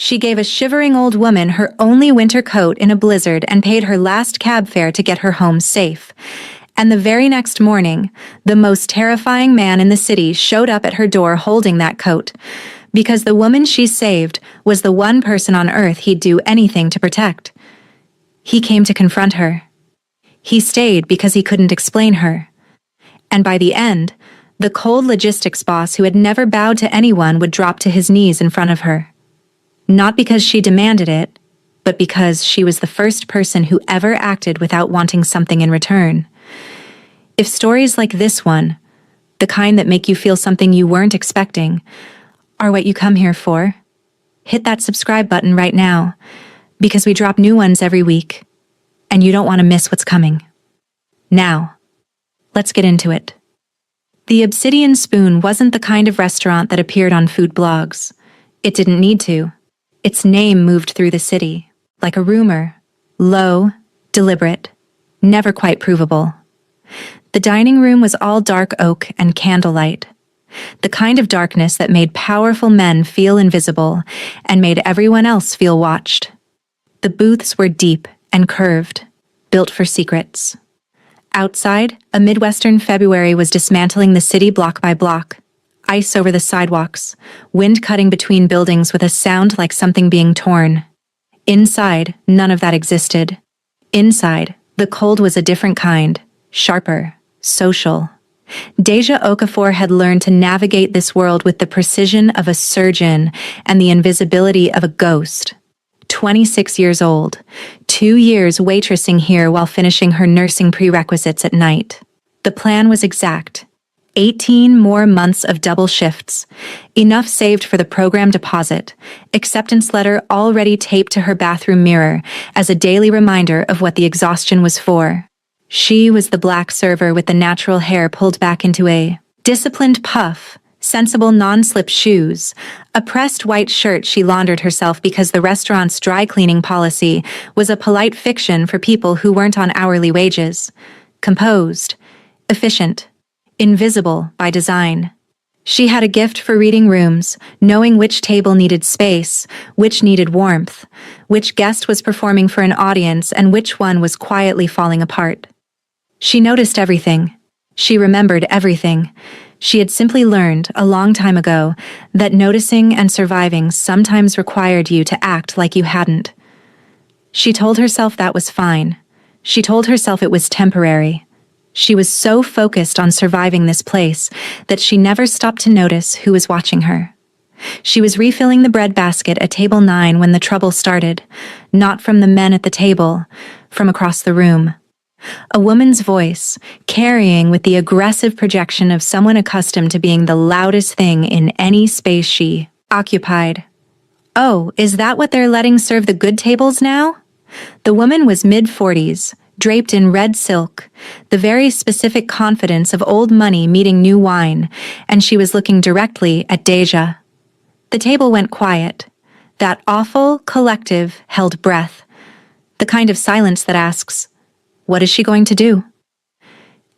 She gave a shivering old woman her only winter coat in a blizzard and paid her last cab fare to get her home safe. And the very next morning, the most terrifying man in the city showed up at her door holding that coat, because the woman she saved was the one person on earth he'd do anything to protect. He came to confront her. He stayed because he couldn't explain her. And by the end, the cold logistics boss who had never bowed to anyone would drop to his knees in front of her. Not because she demanded it, but because she was the first person who ever acted without wanting something in return. If stories like this one, the kind that make you feel something you weren't expecting, are what you come here for, hit that subscribe button right now, because we drop new ones every week, and you don't want to miss what's coming. Now, let's get into it. The Obsidian Spoon wasn't the kind of restaurant that appeared on food blogs. It didn't need to. Its name moved through the city, like a rumor, low, deliberate, never quite provable. The dining room was all dark oak and candlelight, the kind of darkness that made powerful men feel invisible and made everyone else feel watched. The booths were deep and curved, built for secrets. Outside, a Midwestern February was dismantling the city block by block. Ice over the sidewalks, wind cutting between buildings with a sound like something being torn. Inside, none of that existed. Inside, the cold was a different kind, sharper, social. Teache Okafor had learned to navigate this world with the precision of a surgeon and the invisibility of a ghost. 26 years old, 2 years waitressing here while finishing her nursing prerequisites at night. The plan was exact. 18 more months of double shifts, enough saved for the program deposit, acceptance letter already taped to her bathroom mirror as a daily reminder of what the exhaustion was for. She was the black server with the natural hair pulled back into a disciplined puff, sensible non-slip shoes, a pressed white shirt she laundered herself because the restaurant's dry cleaning policy was a polite fiction for people who weren't on hourly wages. Composed, efficient, invisible by design. She had a gift for reading rooms, knowing which table needed space, which needed warmth, which guest was performing for an audience, and which one was quietly falling apart. She noticed everything. She remembered everything. She had simply learned, a long time ago, that noticing and surviving sometimes required you to act like you hadn't. She told herself that was fine. She told herself it was temporary. She was so focused on surviving this place that she never stopped to notice who was watching her. She was refilling the bread basket at table 9 when the trouble started, not from the men at the table, from across the room. A woman's voice, carrying with the aggressive projection of someone accustomed to being the loudest thing in any space she occupied. "Oh, is that what they're letting serve the good tables now?" The woman was mid-40s, draped in red silk, the very specific confidence of old money meeting new wine, and she was looking directly at Teache. The table went quiet. That awful, collective, held breath. The kind of silence that asks, what is she going to do?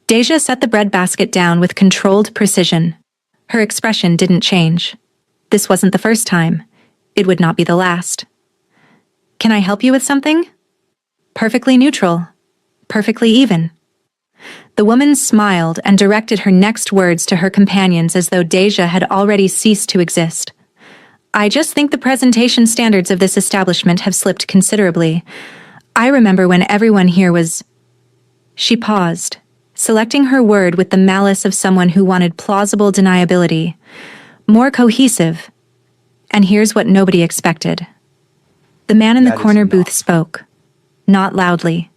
Teache set the bread basket down with controlled precision. Her expression didn't change. This wasn't the first time. It would not be the last. "Can I help you with something?" Perfectly neutral. Perfectly even. The woman smiled and directed her next words to her companions as though Teache had already ceased to exist. "I just think the presentation standards of this establishment have slipped considerably. I remember when everyone here was—" She paused, selecting her word with the malice of someone who wanted plausible deniability, more cohesive. And here's what nobody expected. The man in the corner booth spoke, not loudly.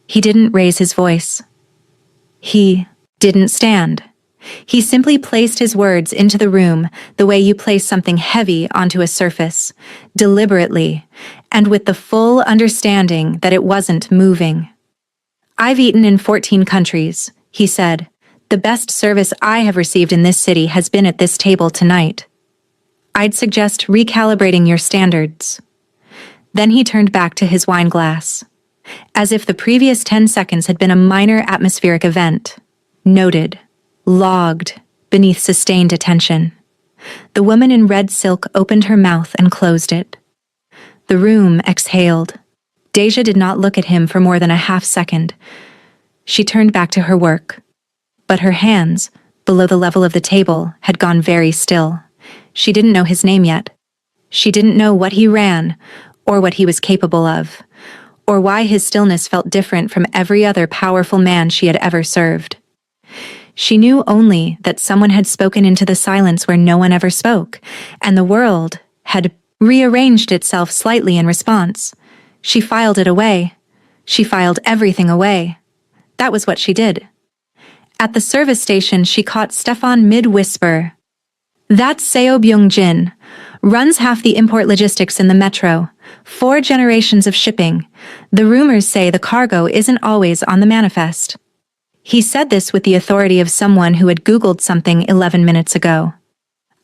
He didn't raise his voice. He didn't stand. He simply placed his words into the room the way you place something heavy onto a surface, deliberately, and with the full understanding that it wasn't moving. "I've eaten in 14 countries," he said. "The best service I have received in this city has been at this table tonight. I'd suggest recalibrating your standards." Then he turned back to his wine glass, as if the previous 10 seconds had been a minor atmospheric event. Noted. Logged beneath sustained attention. The woman in red silk opened her mouth and closed it. The room exhaled. Teache did not look at him for more than a half-second. She turned back to her work. But her hands, below the level of the table, had gone very still. She didn't know his name yet. She didn't know what he ran, or what he was capable of, or why his stillness felt different from every other powerful man she had ever served. She knew only that someone had spoken into the silence where no one ever spoke, and the world had rearranged itself slightly in response. She filed it away. She filed everything away. That was what she did. At the service station, she caught Stefan mid-whisper. "That's Seo Byung-jin. Runs half the import logistics in the metro. 4 generations of shipping. The rumors say the cargo isn't always on the manifest." He said this with the authority of someone who had Googled something 11 minutes ago.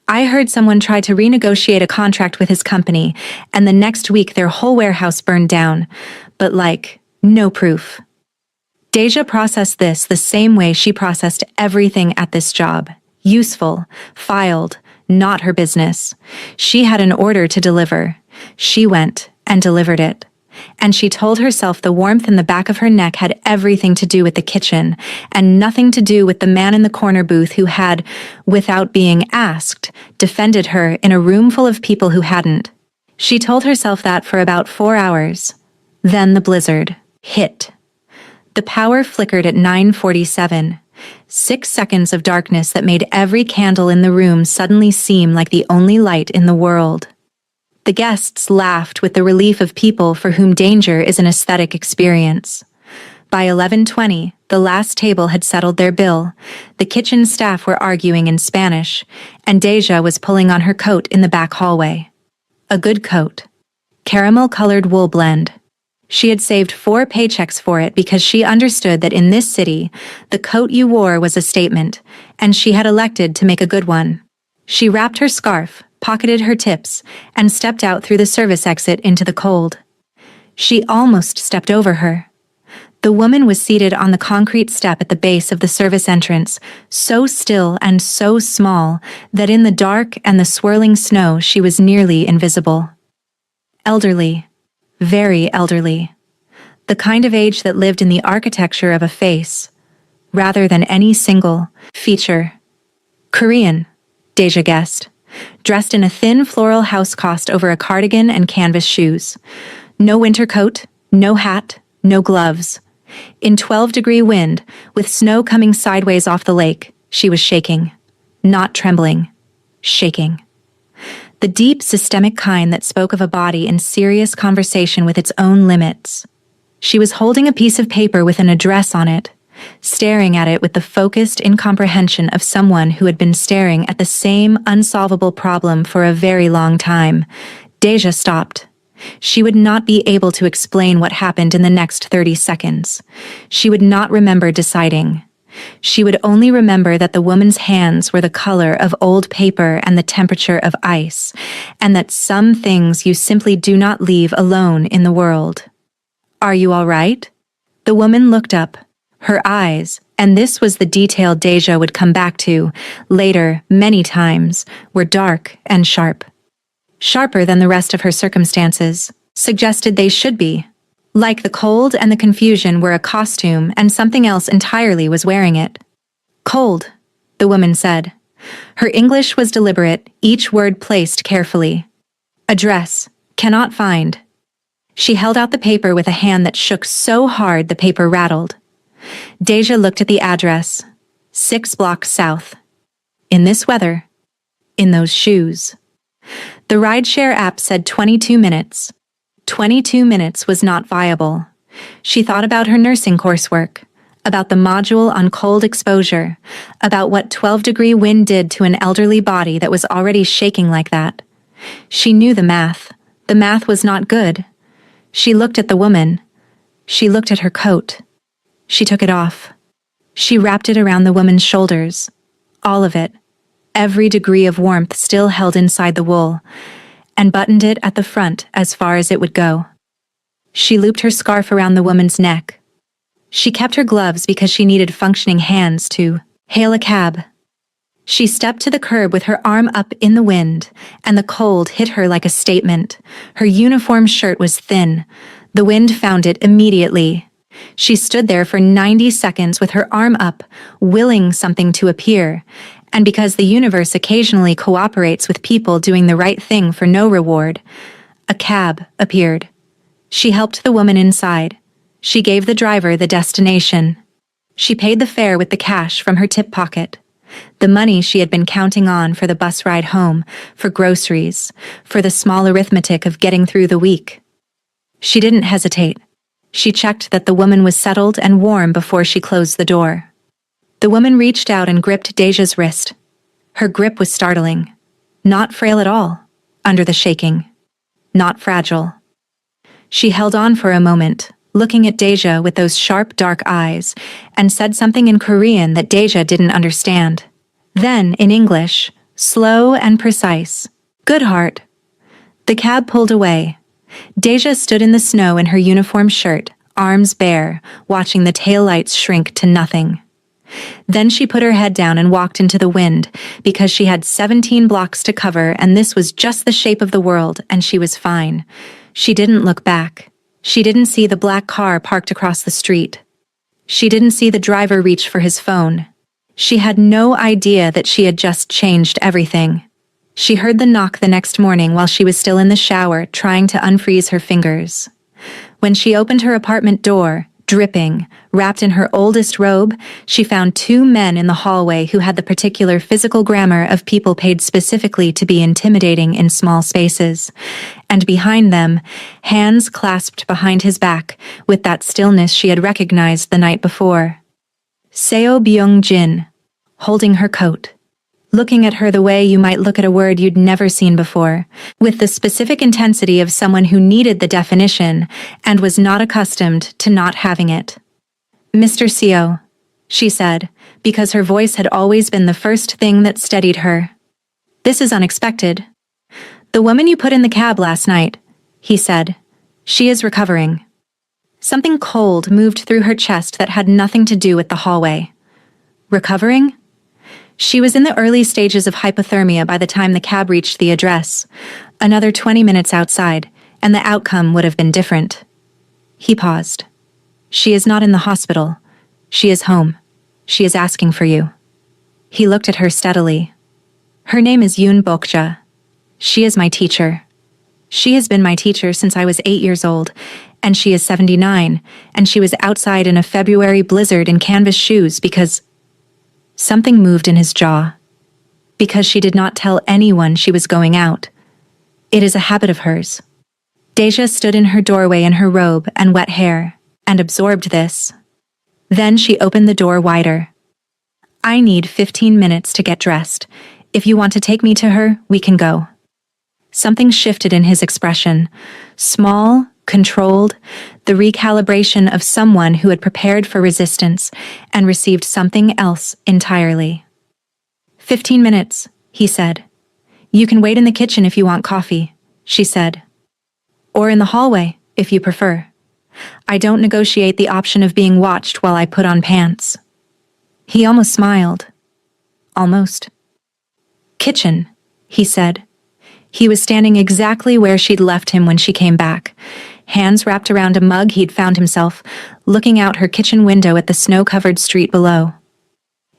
"I heard someone try to renegotiate a contract with his company, and the next week their whole warehouse burned down. But no proof." Teache processed this the same way she processed everything at this job. Useful, filed, not her business. She had an order to deliver. She went and delivered it. And she told herself the warmth in the back of her neck had everything to do with the kitchen, and nothing to do with the man in the corner booth who had, without being asked, defended her in a room full of people who hadn't. She told herself that for about 4 hours. Then the blizzard hit. The power flickered at 9:47. 6 seconds of darkness that made every candle in the room suddenly seem like the only light in the world. The guests laughed with the relief of people for whom danger is an aesthetic experience. By 11:20, the last table had settled their bill. The kitchen staff were arguing in Spanish, and Teache was pulling on her coat in the back hallway. A good coat. Caramel-colored wool blend. She had saved 4 paychecks for it because she understood that in this city, the coat you wore was a statement, and she had elected to make a good one. She wrapped her scarf, pocketed her tips, and stepped out through the service exit into the cold. She almost stepped over her. The woman was seated on the concrete step at the base of the service entrance, so still and so small that in the dark and the swirling snow she was nearly invisible. Elderly. Very elderly. The kind of age that lived in the architecture of a face, rather than any single feature. Korean, Teache guessed. Dressed in a thin floral housecoat over a cardigan and canvas shoes. No winter coat, no hat, no gloves. In 12-degree wind, with snow coming sideways off the lake, she was shaking. Not trembling. Shaking. The deep, systemic kind that spoke of a body in serious conversation with its own limits. She was holding a piece of paper with an address on it, staring at it with the focused incomprehension of someone who had been staring at the same unsolvable problem for a very long time. Teache stopped. She would not be able to explain what happened in the next 30 seconds. She would not remember deciding. She would only remember that the woman's hands were the color of old paper and the temperature of ice, and that some things you simply do not leave alone in the world. "Are you all right?" The woman looked up. Her eyes, and this was the detail Teache would come back to, later, many times, were dark and sharp. Sharper than the rest of her circumstances, suggested they should be. Like the cold and the confusion were a costume and something else entirely was wearing it. "Cold," the woman said. Her English was deliberate, each word placed carefully. "Address. Cannot find." She held out the paper with a hand that shook so hard the paper rattled. Teache looked at the address. 6 blocks south. In this weather. In those shoes. The rideshare app said 22 minutes. 22 minutes was not viable. She thought about her nursing coursework, about the module on cold exposure, about what 12-degree wind did to an elderly body that was already shaking like that. She knew the math. The math was not good. She looked at the woman. She looked at her coat. She took it off. She wrapped it around the woman's shoulders. All of it. Every degree of warmth still held inside the wool, and buttoned it at the front as far as it would go. She looped her scarf around the woman's neck. She kept her gloves because she needed functioning hands to hail a cab. She stepped to the curb with her arm up in the wind, and the cold hit her like a statement. Her uniform shirt was thin. The wind found it immediately. She stood there for 90 seconds with her arm up, willing something to appear. And because the universe occasionally cooperates with people doing the right thing for no reward, a cab appeared. She helped the woman inside. She gave the driver the destination. She paid the fare with the cash from her tip pocket. The money she had been counting on for the bus ride home, for groceries, for the small arithmetic of getting through the week. She didn't hesitate. She checked that the woman was settled and warm before she closed the door. The woman reached out and gripped Teache's wrist. Her grip was startling. Not frail at all, under the shaking. Not fragile. She held on for a moment, looking at Teache with those sharp, dark eyes, and said something in Korean that Teache didn't understand. Then, in English, slow and precise, "Good heart." The cab pulled away. Teache stood in the snow in her uniform shirt, arms bare, watching the taillights shrink to nothing. Then she put her head down and walked into the wind, because she had 17 blocks to cover and this was just the shape of the world, and she was fine. She didn't look back. She didn't see the black car parked across the street. She didn't see the driver reach for his phone. She had no idea that she had just changed everything. She heard the knock the next morning while she was still in the shower, trying to unfreeze her fingers. When she opened her apartment door, dripping, wrapped in her oldest robe, she found 2 men in the hallway who had the particular physical grammar of people paid specifically to be intimidating in small spaces. And behind them, hands clasped behind his back, with that stillness she had recognized the night before. Seo Byung-jin, holding her coat. Looking at her the way you might look at a word you'd never seen before, with the specific intensity of someone who needed the definition and was not accustomed to not having it. "Mr. Seo," she said, because her voice had always been the first thing that steadied her. "This is unexpected." "The woman you put in the cab last night," he said. "She is recovering." Something cold moved through her chest that had nothing to do with the hallway. Recovering? She was in the early stages of hypothermia by the time the cab reached the address. Another 20 minutes outside, and the outcome would have been different. He paused. "She is not in the hospital. She is home. She is asking for you." He looked at her steadily. "Her name is Yoon Bokja. She is my teacher. She has been my teacher since I was 8 years old, and she is 79, and she was outside in a February blizzard in canvas shoes because..." Something moved in his jaw. Because she did not tell anyone she was going out. It is a habit of hers. Teache stood in her doorway in her robe and wet hair, and absorbed this. Then she opened the door wider. "I need 15 minutes to get dressed. If you want to take me to her, we can go." Something shifted in his expression. Small, controlled, the recalibration of someone who had prepared for resistance and received something else entirely. 15 minutes, he said. "You can wait in the kitchen if you want coffee," she said. "Or in the hallway, if you prefer. I don't negotiate the option of being watched while I put on pants." He almost smiled. Almost. "Kitchen," he said. He was standing exactly where she'd left him when she came back, hands wrapped around a mug he'd found himself, looking out her kitchen window at the snow-covered street below.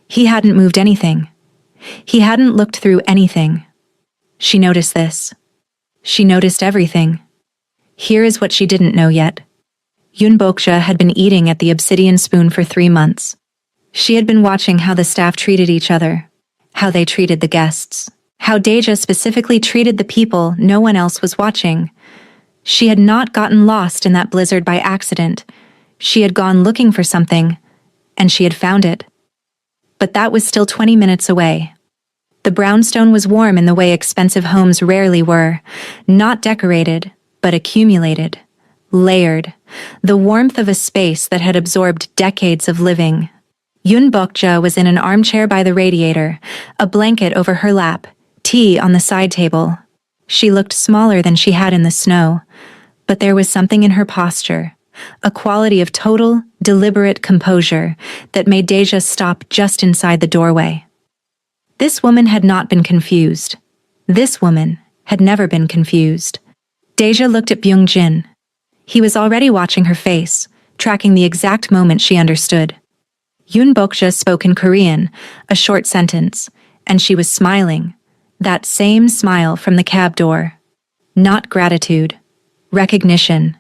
He hadn't moved anything. He hadn't looked through anything. She noticed this. She noticed everything. Here is what she didn't know yet. Yoon Bokja had been eating at the Obsidian Spoon for 3 months. She had been watching how the staff treated each other, how they treated the guests, how Teache specifically treated the people no one else was watching. She had not gotten lost in that blizzard by accident. She had gone looking for something, and she had found it. But that was still 20 minutes away. The brownstone was warm in the way expensive homes rarely were, not decorated, but accumulated, layered, the warmth of a space that had absorbed decades of living. Yoon Bokja was in an armchair by the radiator, a blanket over her lap, tea on the side table. She looked smaller than she had in the snow, but there was something in her posture, a quality of total, deliberate composure that made Teache stop just inside the doorway. This woman had not been confused. This woman had never been confused. Teache looked at Byung-jin. He was already watching her face, tracking the exact moment she understood. Yoon Bokja spoke in Korean, a short sentence, and she was smiling. That same smile from the cab door. Not gratitude. Recognition.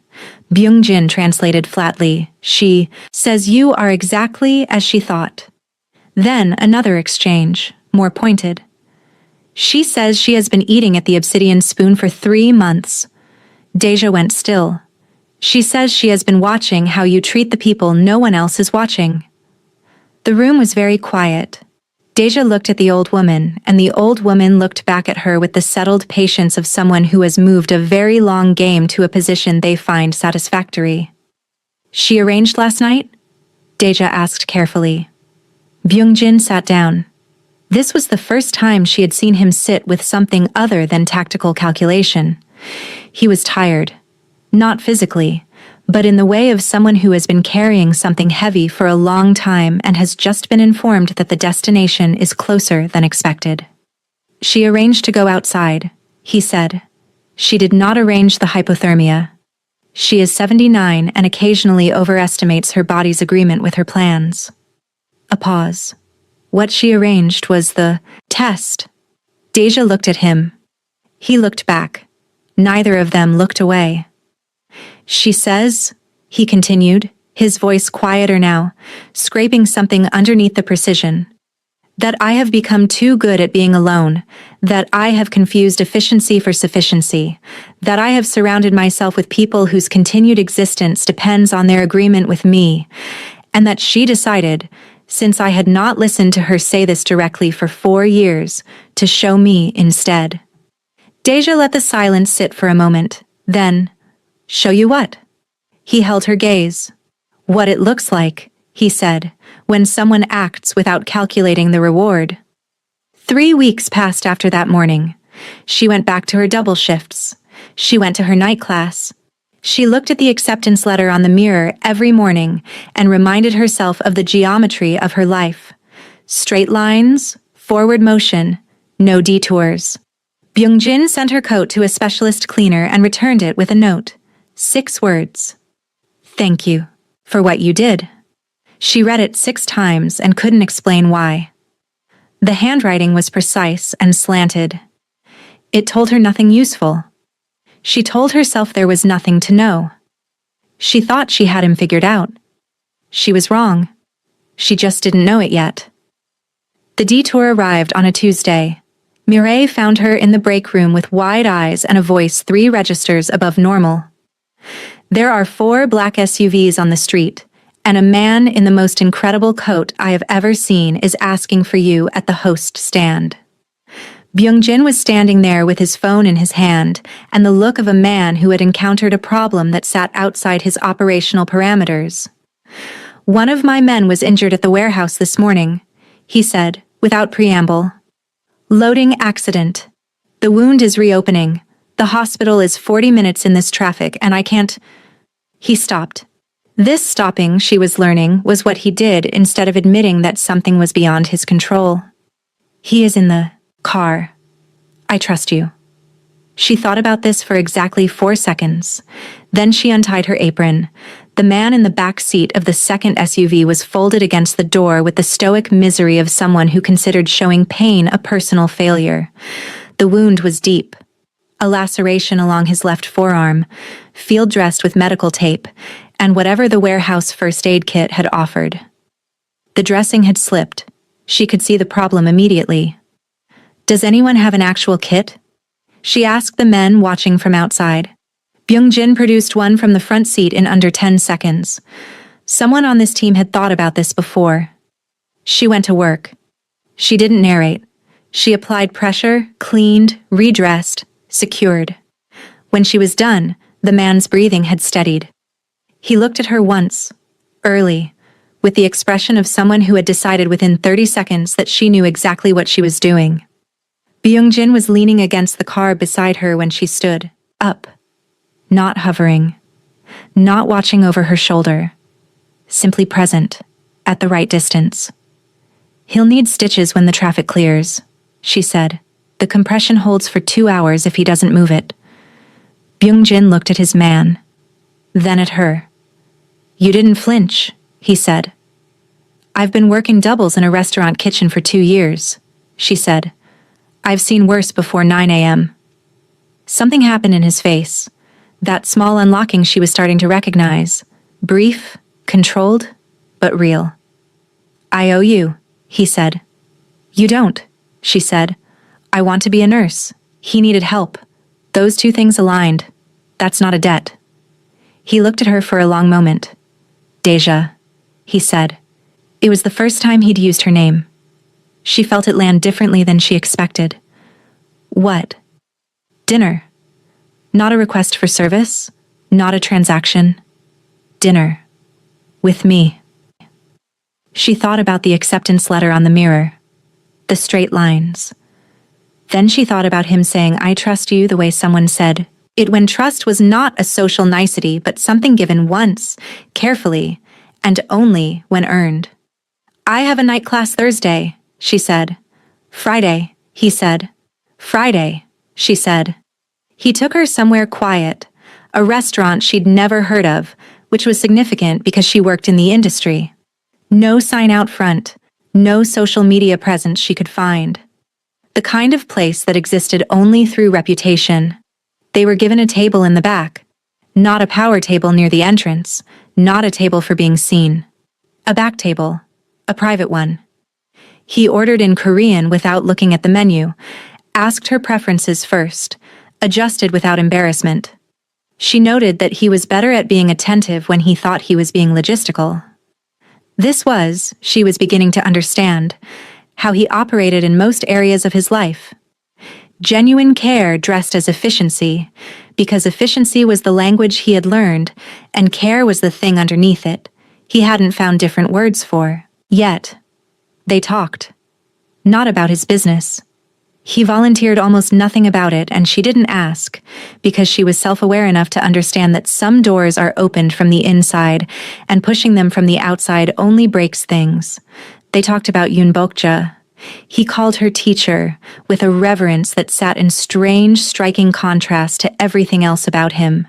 Byung-jin translated flatly. She says you are exactly as she thought. Then another exchange, more pointed. She says she has been eating at the obsidian spoon for 3 months. Teache went still. She says she has been watching how you treat the people no one else is watching. The room was very quiet. Teache looked at the old woman, and the old woman looked back at her with the settled patience of someone who has moved a very long game to a position they find satisfactory. She arranged last night? Teache asked carefully. Byung-jin sat down. This was the first time she had seen him sit with something other than tactical calculation. He was tired. Not physically, but in the way of someone who has been carrying something heavy for a long time and has just been informed that the destination is closer than expected. She arranged to go outside, he said. She did not arrange the hypothermia. She is 79 and occasionally overestimates her body's agreement with her plans. A pause. What she arranged was the test. Teache looked at him. He looked back. Neither of them looked away. She says, he continued, his voice quieter now, scraping something underneath the precision, that I have become too good at being alone, that I have confused efficiency for sufficiency, that I have surrounded myself with people whose continued existence depends on their agreement with me, and that she decided, since I had not listened to her say this directly for 4 years, to show me instead. Teache let the silence sit for a moment, then, show you what? He held her gaze. What it looks like, he said, when someone acts without calculating the reward. 3 weeks passed after that morning. She went back to her double shifts. She went to her night class. She looked at the acceptance letter on the mirror every morning and reminded herself of the geometry of her life. Straight lines, forward motion, no detours. Byung-jin sent her coat to a specialist cleaner and returned it with a note. 6 words. Thank you for what you did. She read it 6 times and couldn't explain why. The handwriting was precise and slanted. It told her nothing useful. She told herself there was nothing to know. She thought she had him figured out. She was wrong. She just didn't know it yet. The detour arrived on a Tuesday. Mireille found her in the break room with wide eyes and a voice 3 registers above normal. There are 4 black SUVs on the street, and a man in the most incredible coat I have ever seen is asking for you at the host stand. Byung-jin was standing there with his phone in his hand and the look of a man who had encountered a problem that sat outside his operational parameters. One of my men was injured at the warehouse this morning, he said, without preamble. Loading accident. The wound is reopening. The hospital is 40 minutes in this traffic and I can't... He stopped. This stopping, she was learning, was what he did instead of admitting that something was beyond his control. He is in the car. I trust you. She thought about this for exactly 4 seconds. Then she untied her apron. The man in the back seat of the second SUV was folded against the door with the stoic misery of someone who considered showing pain a personal failure. The wound was deep. A laceration along his left forearm, field dressed with medical tape, and whatever the warehouse first aid kit had offered. The dressing had slipped. She could see the problem immediately. Does anyone have an actual kit? She asked the men watching from outside. Byung-jin produced one from the front seat in under 10 seconds. Someone on this team had thought about this before. She went to work. She didn't narrate. She applied pressure, cleaned, redressed, secured. When she was done, the man's breathing had steadied. He looked at her once, early, with the expression of someone who had decided within 30 seconds that she knew exactly what she was doing. Byung-jin was leaning against the car beside her when she stood, up. Not hovering. Not watching over her shoulder. Simply present, at the right distance. He'll need stitches when the traffic clears, she said. The compression holds for 2 hours if he doesn't move it. Byung-jin looked at his man, then at her. You didn't flinch, he said. I've been working doubles in a restaurant kitchen for 2 years, she said. I've seen worse before 9 a.m. Something happened in his face. That small unlocking she was starting to recognize. Brief, controlled, but real. I owe you, he said. You don't, she said. I want to be a nurse. He needed help. Those two things aligned. That's not a debt. He looked at her for a long moment. Teache, he said. It was the first time he'd used her name. She felt it land differently than she expected. What? Dinner. Not a request for service, not a transaction. Dinner. With me. She thought about the acceptance letter on the mirror. The straight lines. Then she thought about him saying, I trust you, the way someone said it when trust was not a social nicety but something given once, carefully, and only when earned. I have a night class Thursday, she said. Friday, he said. Friday, she said. He took her somewhere quiet, a restaurant she'd never heard of, which was significant because she worked in the industry. No sign out front, no social media presence she could find. The kind of place that existed only through reputation. They were given a table in the back, not a power table near the entrance, not a table for being seen. A back table, a private one. He ordered in Korean without looking at the menu, asked her preferences first, adjusted without embarrassment. She noted that he was better at being attentive when he thought he was being logistical. This was, she was beginning to understand, how he operated in most areas of his life. Genuine care dressed as efficiency, because efficiency was the language he had learned, and care was the thing underneath it, he hadn't found different words for. Yet, they talked. Not about his business. He volunteered almost nothing about it, and she didn't ask, because she was self-aware enough to understand that some doors are opened from the inside, and pushing them from the outside only breaks things. They talked about Yoon Bok-ja. He called her teacher, with a reverence that sat in strange, striking contrast to everything else about him.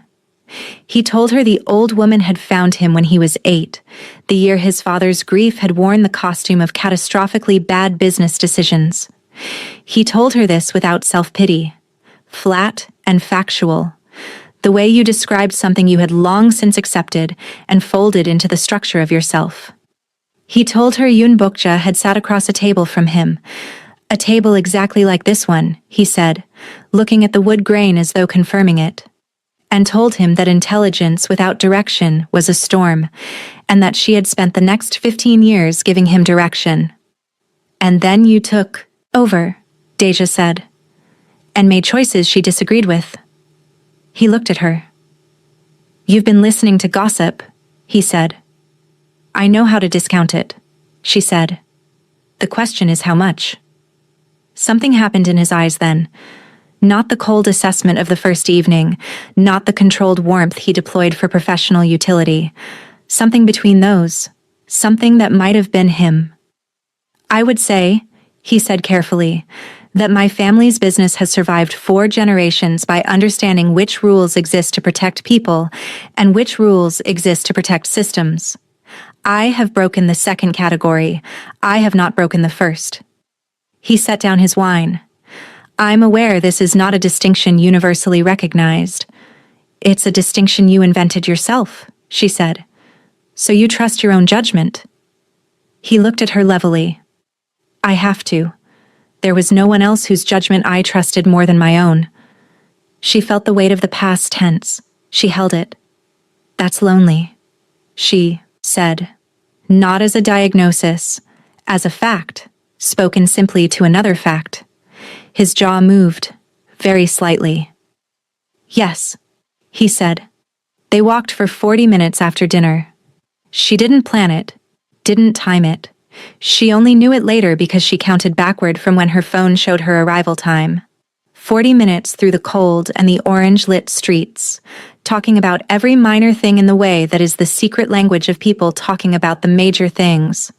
He told her the old woman had found him when he was 8, the year his father's grief had worn the costume of catastrophically bad business decisions. He told her this without self-pity, flat and factual, the way you described something you had long since accepted and folded into the structure of yourself. He told her Yoon Bok-ja had sat across a table from him, a table exactly like this one, he said, looking at the wood grain as though confirming it, and told him that intelligence without direction was a storm, and that she had spent the next 15 years giving him direction. And then you took over, Teache said, and made choices she disagreed with. He looked at her. You've been listening to gossip, he said. I know how to discount it, she said. The question is how much. Something happened in his eyes then. Not the cold assessment of the first evening, not the controlled warmth he deployed for professional utility. Something between those, something that might have been him. I would say, he said carefully, that my family's business has survived 4 generations by understanding which rules exist to protect people and which rules exist to protect systems. I have broken the second category. I have not broken the first. He set down his wine. I'm aware this is not a distinction universally recognized. It's a distinction you invented yourself, she said. So you trust your own judgment. He looked at her levelly. I have to. There was no one else whose judgment I trusted more than my own. She felt the weight of the past tense. She held it. That's lonely, she said. Not as a diagnosis, as a fact, spoken simply to another fact. His jaw moved, very slightly. Yes, he said. They walked for 40 minutes after dinner. She didn't plan it, didn't time it. She only knew it later because she counted backward from when her phone showed her arrival time. 40 minutes through the cold and the orange-lit streets, talking about every minor thing in the way that is the secret language of people talking about the major things.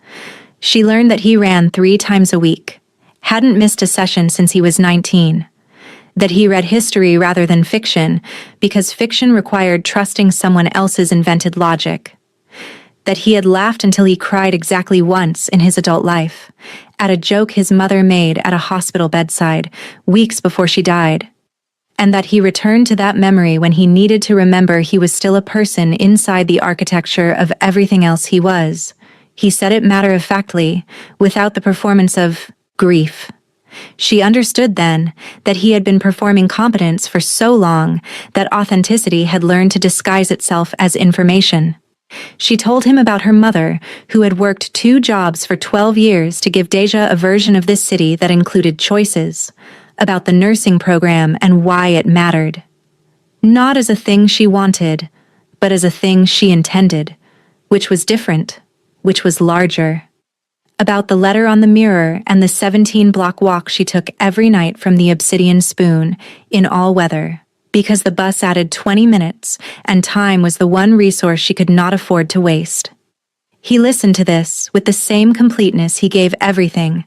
She learned that he ran 3 times a week, hadn't missed a session since he was 19, that he read history rather than fiction because fiction required trusting someone else's invented logic, that he had laughed until he cried exactly once in his adult life, at a joke his mother made at a hospital bedside weeks before she died, and that he returned to that memory when he needed to remember he was still a person inside the architecture of everything else he was. He said it matter-of-factly, without the performance of grief. She understood then that he had been performing competence for so long that authenticity had learned to disguise itself as information. She told him about her mother, who had worked 2 jobs for 12 years to give Teache a version of this city that included choices, about the nursing program and why it mattered. Not as a thing she wanted, but as a thing she intended, which was different, which was larger. About the letter on the mirror and the 17-block walk she took every night from the Obsidian Spoon, in all weather, because the bus added 20 minutes, and time was the one resource she could not afford to waste. He listened to this with the same completeness he gave everything,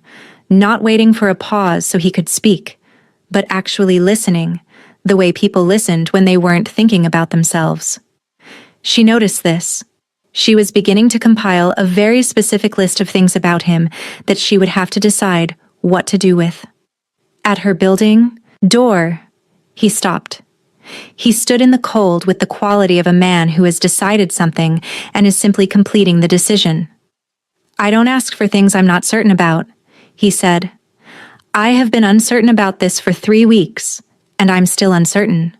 not waiting for a pause so he could speak, but actually listening, the way people listened when they weren't thinking about themselves. She noticed this. She was beginning to compile a very specific list of things about him that she would have to decide what to do with. At her building door, he stopped. He stood in the cold with the quality of a man who has decided something and is simply completing the decision. "I don't ask for things I'm not certain about," he said. "I have been uncertain about this for 3 weeks, and I'm still uncertain,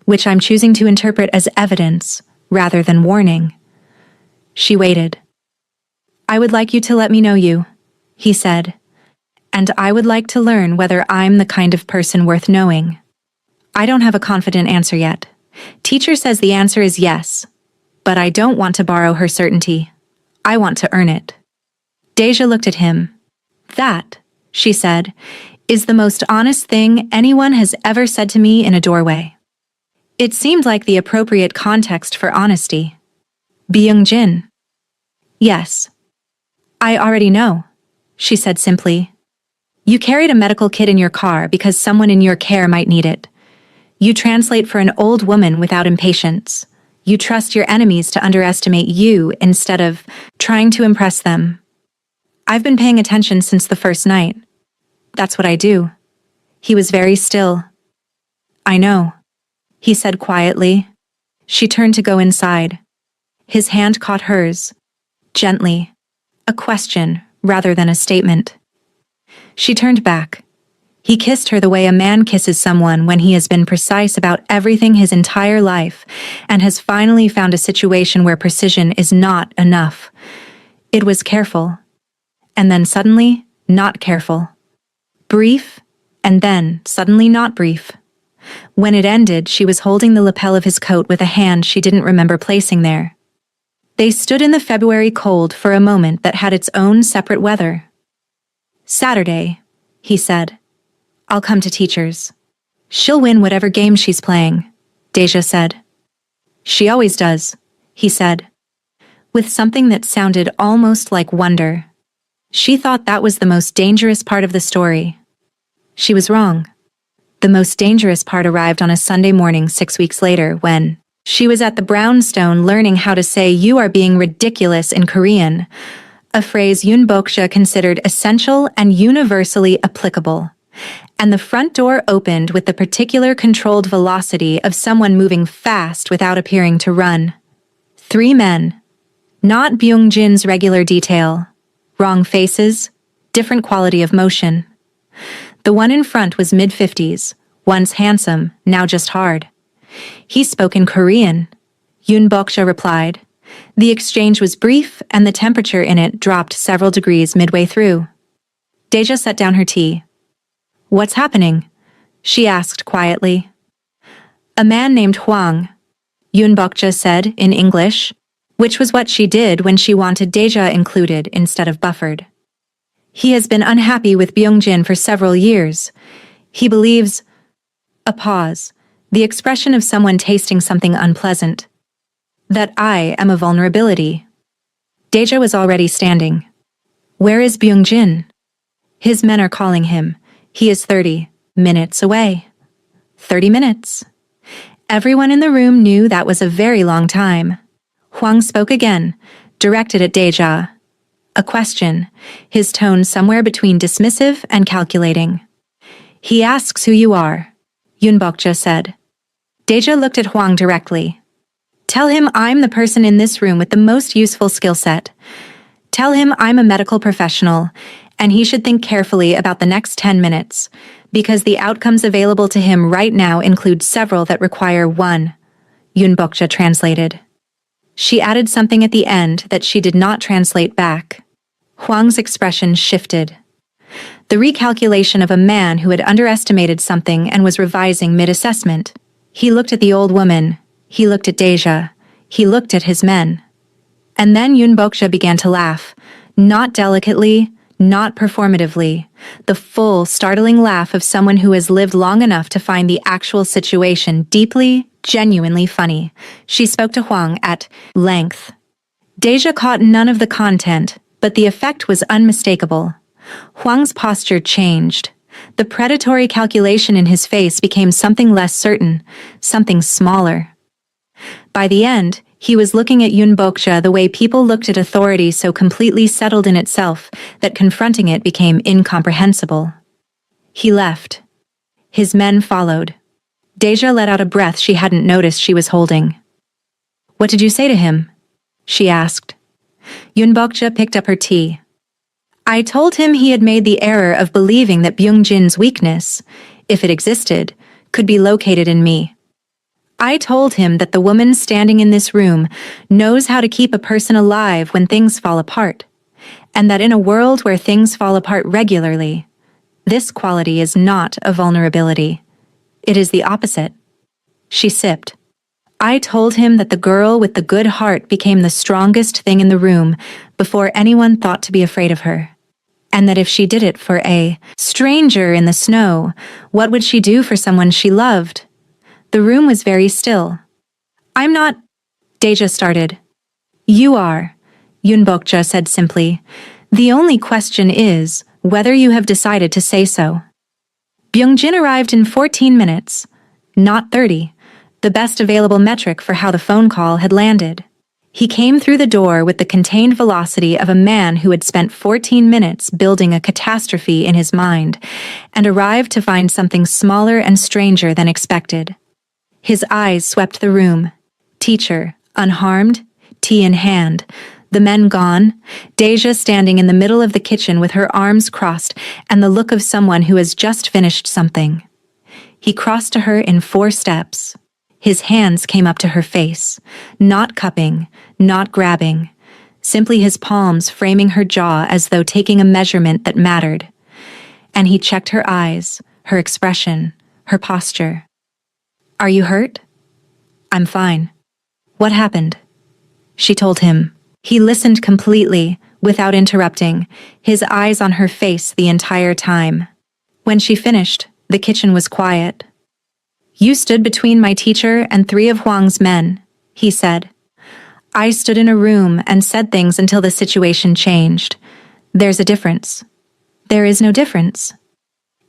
which I'm choosing to interpret as evidence rather than warning." She waited. "I would like you to let me know you," he said, "and I would like to learn whether I'm the kind of person worth knowing. I don't have a confident answer yet. Teacher says the answer is yes, but I don't want to borrow her certainty. I want to earn it." Teache looked at him. "That," she said, "is the most honest thing anyone has ever said to me in a doorway." It seemed like the appropriate context for honesty. "Byung-jin." "Yes." "I already know," she said simply. "You carried a medical kit in your car because someone in your care might need it. You translate for an old woman without impatience. You trust your enemies to underestimate you instead of trying to impress them. I've been paying attention since the first night. That's what I do." He was very still. "I know," he said quietly. She turned to go inside. His hand caught hers, gently, a question rather than a statement. She turned back. He kissed her the way a man kisses someone when he has been precise about everything his entire life and has finally found a situation where precision is not enough. It was careful, and then suddenly not careful. Brief, and then suddenly not brief. When it ended, she was holding the lapel of his coat with a hand she didn't remember placing there. They stood in the February cold for a moment that had its own separate weather. "Saturday," he said. "I'll come to Teacher's. She'll win whatever game she's playing," Teache said. "She always does," he said, with something that sounded almost like wonder. She thought that was the most dangerous part of the story. She was wrong. The most dangerous part arrived on a Sunday morning 6 weeks later when she was at the brownstone learning how to say "you are being ridiculous" in Korean, a phrase Yoon Bok-ja considered essential and universally applicable. And the front door opened with the particular controlled velocity of someone moving fast without appearing to run. 3 men. Not Byung-jin's regular detail. Wrong faces, different quality of motion. The one in front was mid-50s, once handsome, now just hard. He spoke in Korean. Yoon Bok-ja replied. The exchange was brief, and the temperature in it dropped several degrees midway through. Teache set down her tea. "What's happening?" she asked quietly. "A man named Hwang," Yoon Bok-ja said in English, which was what she did when she wanted Teache included instead of buffered. "He has been unhappy with Byung-jin for several years. He believes—" A pause, the expression of someone tasting something unpleasant. "That I am a vulnerability." Teache was already standing. "Where is Byung-jin?" His men are calling him. He is 30 minutes away. 30 minutes. Everyone in the room knew that was a very long time. Huang spoke again, directed at Teache. A question, his tone somewhere between dismissive and calculating. He asks who you are, Yunbokja said. Teache looked at Huang directly. Tell him I'm the person in this room with the most useful skill set. Tell him I'm a medical professional, and he should think carefully about the next 10 minutes, because the outcomes available to him right now include several that require one, Yunbokja translated. She added something at the end that she did not translate back. Huang's expression shifted. The recalculation of a man who had underestimated something and was revising mid-assessment. He looked at the old woman. He looked at Teache. He looked at his men. And then Yunbokja began to laugh, not delicately, not performatively, the full, startling laugh of someone who has lived long enough to find the actual situation deeply, genuinely funny. She spoke to Huang at length. Teache caught none of the content, but the effect was unmistakable. Huang's posture changed. The predatory calculation in his face became something less certain, something smaller. By the end, he was looking at Yunbokja the way people looked at authority so completely settled in itself that confronting it became incomprehensible. He left. His men followed. Teache let out a breath she hadn't noticed she was holding. What did you say to him? She asked. Yunbokja picked up her tea. I told him he had made the error of believing that Byung-jin's weakness, if it existed, could be located in me. I told him that the woman standing in this room knows how to keep a person alive when things fall apart, and that in a world where things fall apart regularly, this quality is not a vulnerability. It is the opposite. She sipped. I told him that the girl with the good heart became the strongest thing in the room before anyone thought to be afraid of her, and that if she did it for a stranger in the snow, what would she do for someone she loved? The room was very still. I'm not, Teache started. You are, Yunbokja said simply. The only question is whether you have decided to say so. Byung-jin arrived in 14 minutes, not 30, the best available metric for how the phone call had landed. He came through the door with the contained velocity of a man who had spent 14 minutes building a catastrophe in his mind and arrived to find something smaller and stranger than expected. His eyes swept the room. Teacher, unharmed, tea in hand, the men gone, Teache standing in the middle of the kitchen with her arms crossed and the look of someone who has just finished something. He crossed to her in 4 steps. His hands came up to her face, not cupping, not grabbing, simply his palms framing her jaw as though taking a measurement that mattered. And he checked her eyes, her expression, her posture. Are you hurt? I'm fine. What happened? She told him. He listened completely, without interrupting, his eyes on her face the entire time. When she finished, the kitchen was quiet. You stood between my teacher and 3 of Huang's men, he said. I stood in a room and said things until the situation changed. There's a difference. There is no difference.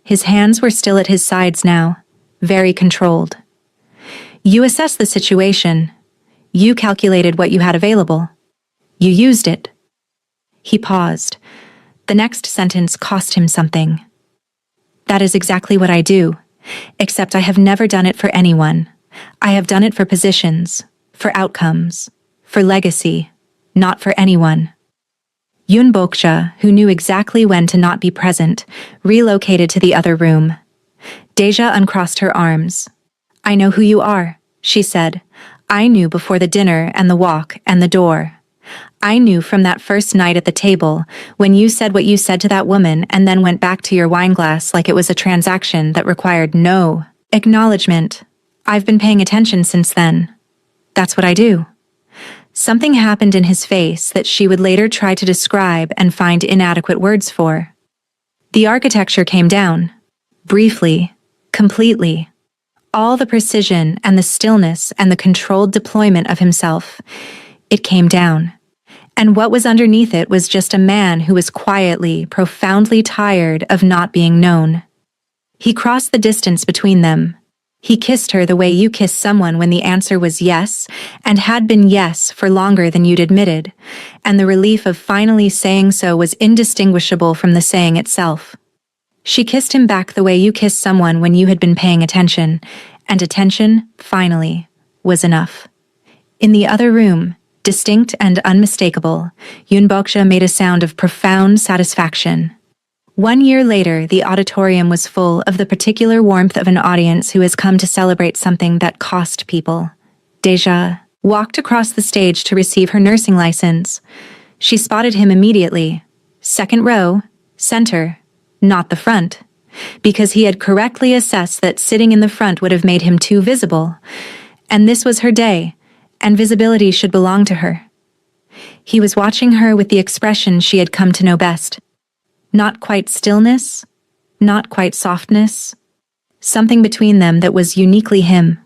His hands were still at his sides now, very controlled. You assessed the situation. You calculated what you had available. You used it. He paused. The next sentence cost him something. That is exactly what I do, except I have never done it for anyone. I have done it for positions, for outcomes, for legacy, not for anyone. Yunbokja, who knew exactly when to not be present, relocated to the other room. Teache uncrossed her arms. I know who you are, she said. I knew before the dinner and the walk and the door. I knew from that first night at the table, when you said what you said to that woman and then went back to your wine glass like it was a transaction that required no acknowledgement. I've been paying attention since then. That's what I do. Something happened in his face that she would later try to describe and find inadequate words for. The architecture came down. Briefly. Completely. All the precision and the stillness and the controlled deployment of himself. It came down. And what was underneath it was just a man who was quietly, profoundly tired of not being known. He crossed the distance between them. He kissed her the way you kiss someone when the answer was yes, and had been yes for longer than you'd admitted, and the relief of finally saying so was indistinguishable from the saying itself. She kissed him back the way you kiss someone when you had been paying attention, and attention, finally, was enough. In the other room, distinct and unmistakable, Yunbokja made a sound of profound satisfaction. 1 year later, the auditorium was full of the particular warmth of an audience who has come to celebrate something that cost people. Teache walked across the stage to receive her nursing license. She spotted him immediately. Second row, center, not the front, because he had correctly assessed that sitting in the front would have made him too visible. And this was her day, and visibility should belong to her. He was watching her with the expression she had come to know best. Not quite stillness, not quite softness, something between them that was uniquely him.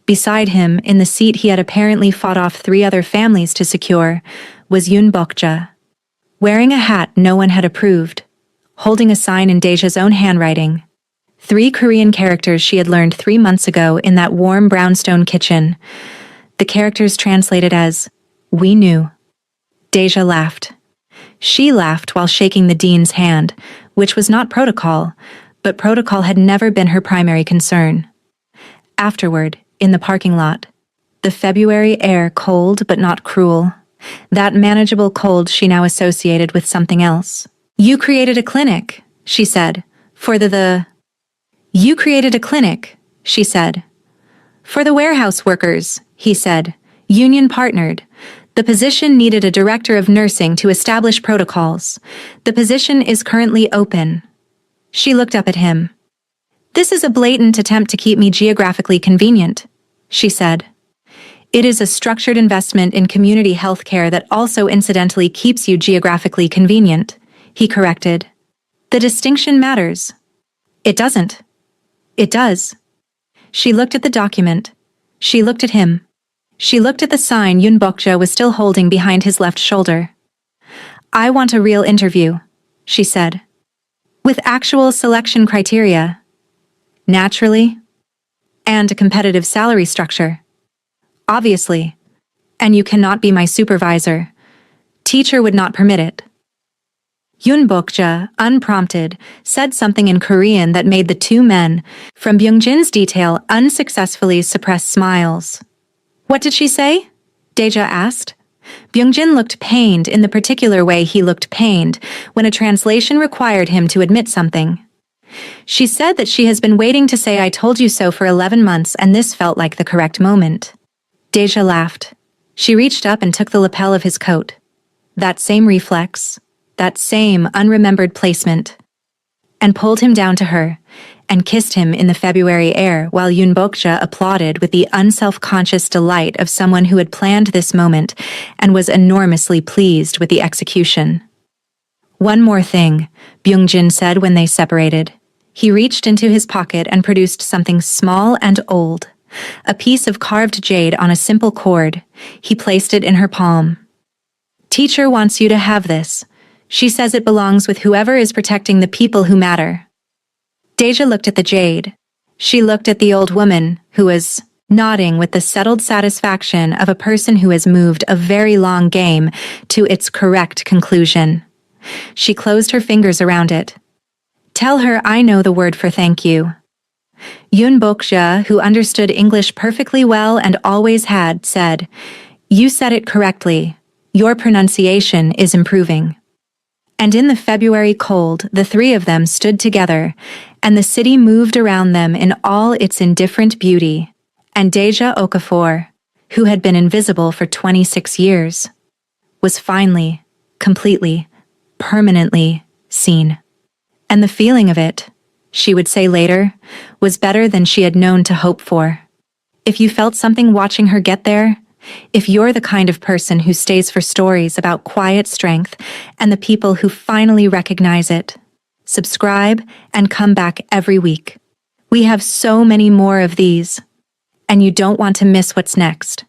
Beside him, in the seat he had apparently fought off 3 other families to secure, was Yunbokja, wearing a hat no one had approved, holding a sign in Teache's own handwriting. 3 Korean characters she had learned 3 months ago in that warm brownstone kitchen. The characters translated as, "We knew." Teache laughed. She laughed while shaking the dean's hand, which was not protocol, but protocol had never been her primary concern. Afterward, in the parking lot, the February air cold but not cruel, that manageable cold she now associated with something else. "You created a clinic," she said, You created a clinic, she said. "For the warehouse workers," he said, "union partnered. The position needed a director of nursing to establish protocols. The position is currently open." She looked up at him. "This is a blatant attempt to keep me geographically convenient," she said. "It is a structured investment in community health care that also incidentally keeps you geographically convenient," he corrected. "The distinction matters." "It doesn't." "It does." She looked at the document. She looked at him. She looked at the sign Yunbokja was still holding behind his left shoulder. "I want a real interview," she said. "With actual selection criteria. Naturally. And a competitive salary structure. Obviously. And you cannot be my supervisor. Teacher would not permit it." Yunbokja, unprompted, said something in Korean that made the 2 men, from Byungjin's detail, unsuccessfully suppress smiles. "What did she say?" Teache asked. Byungjin looked pained in the particular way he looked pained when a translation required him to admit something. "She said that she has been waiting to say 'I told you so' for 11 months and this felt like the correct moment." Teache laughed. She reached up and took the lapel of his coat. That same reflex, that same unremembered placement, and pulled him down to her, and kissed him in the February air while Yunbokja applauded with the unself-conscious delight of someone who had planned this moment and was enormously pleased with the execution. "One more thing," Byungjin said when they separated. He reached into his pocket and produced something small and old, a piece of carved jade on a simple cord. He placed it in her palm. "Teacher wants you to have this. She says it belongs with whoever is protecting the people who matter." Teache looked at the jade. She looked at the old woman, who was nodding with the settled satisfaction of a person who has moved a very long game to its correct conclusion. She closed her fingers around it. "Tell her I know the word for thank you." Yunbokja, who understood English perfectly well and always had, said, "You said it correctly. Your pronunciation is improving." And in the February cold, the 3 of them stood together, and the city moved around them in all its indifferent beauty. And Teache Okafor, who had been invisible for 26 years, was finally, completely, permanently seen. And the feeling of it, she would say later, was better than she had known to hope for. If you felt something watching her get there, if you're the kind of person who stays for stories about quiet strength and the people who finally recognize it, subscribe and come back every week. We have so many more of these, and you don't want to miss what's next.